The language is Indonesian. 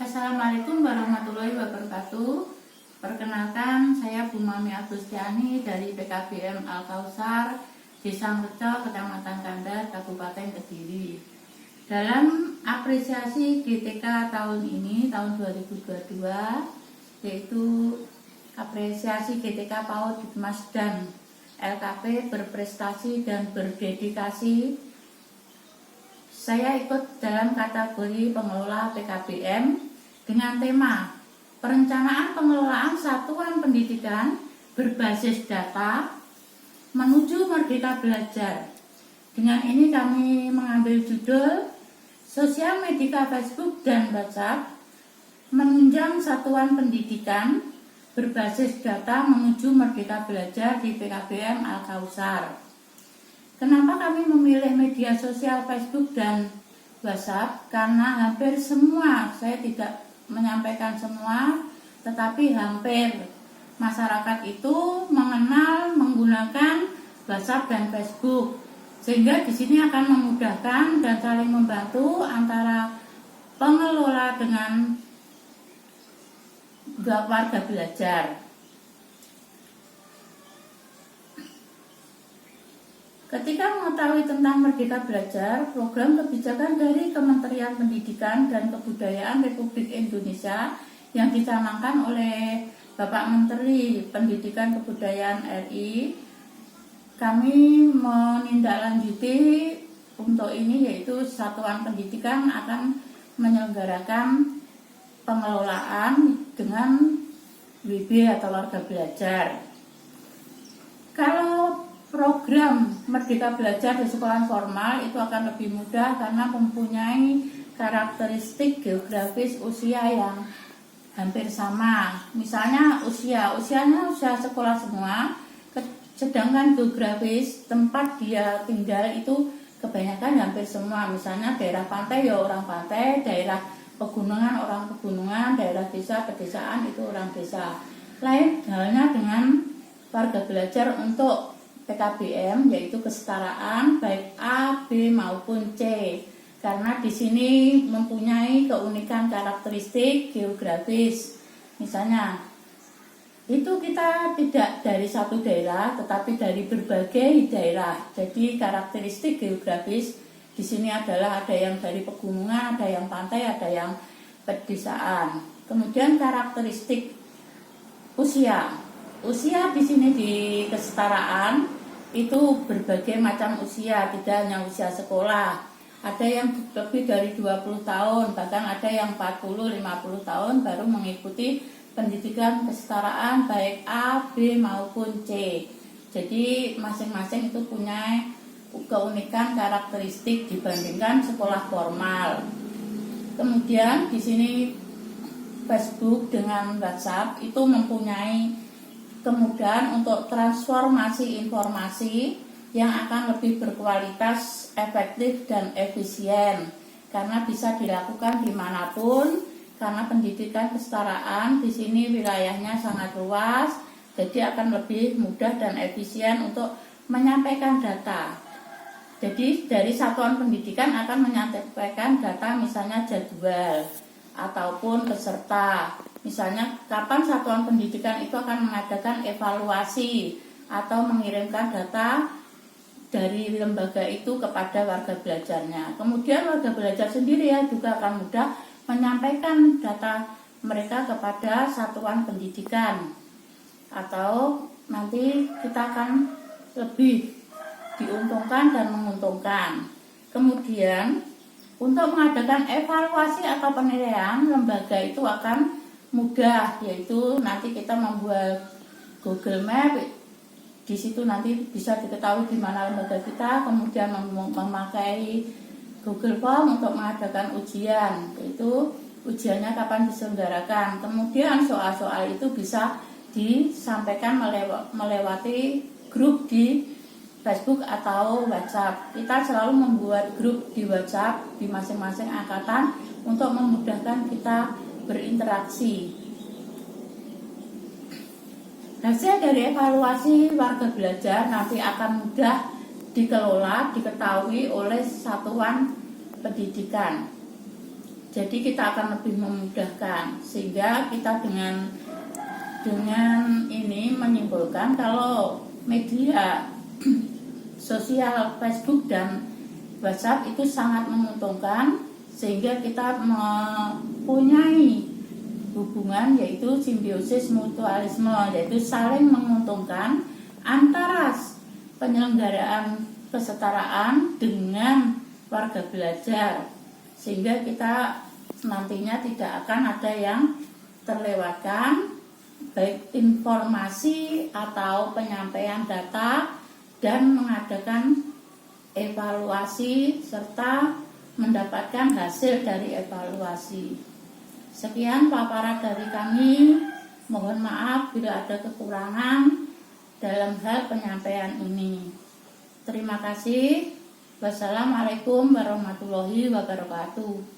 Assalamualaikum warahmatullahi wabarakatuh. Perkenalkan, saya Bu Mami Agustiani dari PKBM Al-Kausar, Desa Ngrejo, Kecamatan Kandar, Kabupaten Kediri. Dalam apresiasi GTK tahun ini, tahun 2022, yaitu apresiasi GTK PAUD Dikmas dan LKP berprestasi dan berdedikasi, saya ikut dalam kategori pengelola PKBM dengan tema perencanaan pengelolaan satuan pendidikan berbasis data menuju merdeka belajar. Dengan ini kami mengambil judul Sosial Media Facebook dan WhatsApp menunjang satuan pendidikan berbasis data menuju merdeka belajar di PKBM Al-Kausar. Kenapa kami memilih media sosial Facebook dan WhatsApp? Karena hampir semua, saya tidak menyampaikan semua, tetapi hampir masyarakat itu mengenal menggunakan WhatsApp dan Facebook, sehingga di sini akan memudahkan dan saling membantu antara pengelola dengan warga belajar. Ketika mengetahui tentang Merdeka Belajar, program kebijakan dari Kementerian Pendidikan dan Kebudayaan Republik Indonesia yang dicanangkan oleh Bapak Menteri Pendidikan Kebudayaan RI, kami menindaklanjuti untuk ini, yaitu satuan pendidikan akan menyelenggarakan pengelolaan dengan WB atau warga belajar. Kalau program Merdeka Belajar di sekolah formal itu akan lebih mudah karena mempunyai karakteristik geografis usia yang hampir sama. Misalnya usianya usia sekolah semua, sedangkan geografis tempat dia tinggal itu kebanyakan hampir semua. Misalnya daerah pantai ya orang pantai, daerah pegunungan orang pegunungan, daerah desa pedesaan itu orang desa. Lain halnya dengan warga belajar untuk PKBM, yaitu kesetaraan baik A, B maupun C, karena di sini mempunyai keunikan karakteristik geografis. Misalnya itu kita tidak dari satu daerah, tetapi dari berbagai daerah. Jadi karakteristik geografis di sini adalah ada yang dari pegunungan, ada yang pantai, ada yang pedesaan. Kemudian karakteristik usia di sini di kesetaraan itu berbagai macam usia, tidak hanya usia sekolah. Ada yang lebih dari 20 tahun, bahkan ada yang 40-50 tahun baru mengikuti pendidikan kesetaraan baik A, B maupun C. Jadi masing-masing itu punya keunikan karakteristik dibandingkan sekolah formal. Kemudian di sini Facebook dengan WhatsApp itu mempunyai kemudahan untuk transformasi informasi yang akan lebih berkualitas, efektif, dan efisien karena bisa dilakukan dimanapun. Karena pendidikan kesetaraan di sini wilayahnya sangat luas, jadi akan lebih mudah dan efisien untuk menyampaikan data. Jadi dari satuan pendidikan akan menyampaikan data, misalnya jadwal ataupun peserta. Misalnya kapan satuan pendidikan itu akan mengadakan evaluasi atau mengirimkan data dari lembaga itu kepada warga belajarnya. Kemudian warga belajar sendiri juga akan mudah menyampaikan data mereka kepada satuan pendidikan. Atau nanti kita akan lebih diuntungkan dan menguntungkan. Kemudian untuk mengadakan evaluasi atau penilaian, lembaga itu akan mudah, yaitu nanti kita membuat Google Map, di situ nanti bisa diketahui di mana lembaga kita, kemudian memakai Google Form untuk mengadakan ujian, yaitu ujiannya kapan diselenggarakan. Kemudian soal-soal itu bisa disampaikan melewati grup di Facebook atau WhatsApp. Kita selalu membuat grup di WhatsApp di masing-masing angkatan untuk memudahkan kita berinteraksi. Hasil dari evaluasi warga belajar nanti akan mudah dikelola, diketahui oleh satuan pendidikan. Jadi kita akan lebih memudahkan, sehingga kita dengan ini menyimpulkan kalau media sosial Facebook dan WhatsApp itu sangat menguntungkan, sehingga kita mempunyai hubungan yaitu simbiosis mutualisme, yaitu saling menguntungkan antara penyelenggaraan kesetaraan dengan warga belajar, sehingga kita nantinya tidak akan ada yang terlewatkan baik informasi atau penyampaian data, dan mengadakan evaluasi serta mendapatkan hasil dari evaluasi. Sekian paparan dari kami. Mohon maaf bila ada kekurangan dalam hal penyampaian ini. Terima kasih. Wassalamualaikum warahmatullahi wabarakatuh.